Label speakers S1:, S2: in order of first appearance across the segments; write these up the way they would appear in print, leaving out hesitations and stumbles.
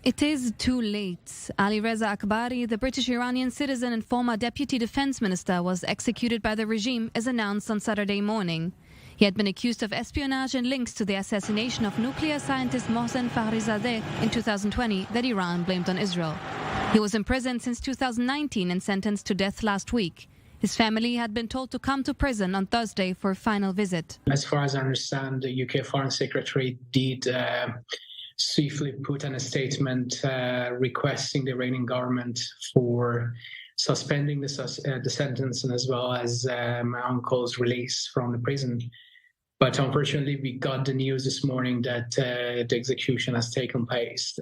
S1: It is too late. Alireza Akbari, the British-Iranian citizen and former deputy defense minister, was executed by the regime as announced on Saturday morning. He had been accused of espionage and links to the assassination of nuclear scientist Mohsen Fakhrizadeh in 2020 that Iran blamed on Israel. He was imprisoned since 2019 and sentenced to death last week. His family had been told to come to prison on Thursday for a final visit.
S2: As far as I understand, the UK Foreign Secretary did swiftly put in a statement requesting the Iranian government for suspending the sentence and as well as my uncle's release from the prison. But unfortunately, we got the news this morning that the execution has taken place.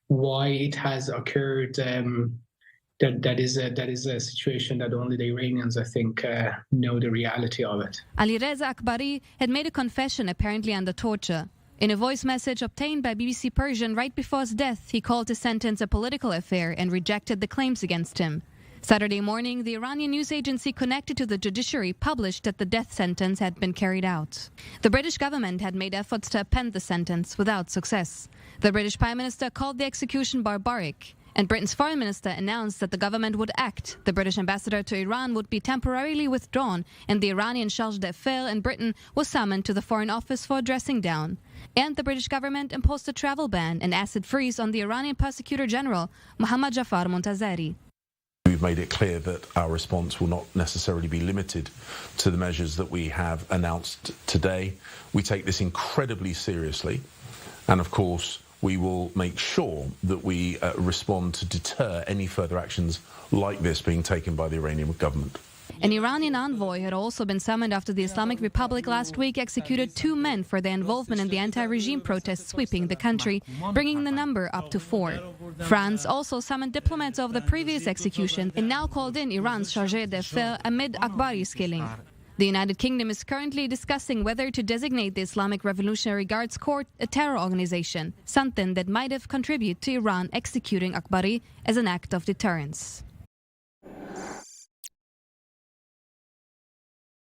S2: Why it has occurred, that is a situation that only the Iranians, I think, know the reality of it.
S1: Alireza Akbari had made a confession apparently under torture. In a voice message obtained by BBC Persian right before his death, he called his sentence a political affair and rejected the claims against him. Saturday morning, the Iranian news agency connected to the judiciary published that the death sentence had been carried out. The British government had made efforts to append the sentence without success. The British Prime Minister called the execution barbaric, and Britain's Foreign Minister announced that the government would act. The British ambassador to Iran would be temporarily withdrawn, and the Iranian charge d'affaires in Britain was summoned to the Foreign Office for a dressing down. And the British government imposed a travel ban and acid freeze on the Iranian Prosecutor General, Mohammad Jafar Montazeri.
S3: We've made it clear that our response will not necessarily be limited to the measures that we have announced today. We take this incredibly seriously, and of course, we will make sure that we respond to deter any further actions like this being taken by the Iranian government.
S1: An Iranian envoy had also been summoned after the Islamic Republic last week executed 2 men for their involvement in the anti-regime protests sweeping the country, bringing the number up to 4. France also summoned diplomats of the previous execution and now called in Iran's chargé d'affaires amid Akbari's killing. The United Kingdom is currently discussing whether to designate the Islamic Revolutionary Guards Corps a terror organization, something that might have contributed to Iran executing Akbari as an act of deterrence.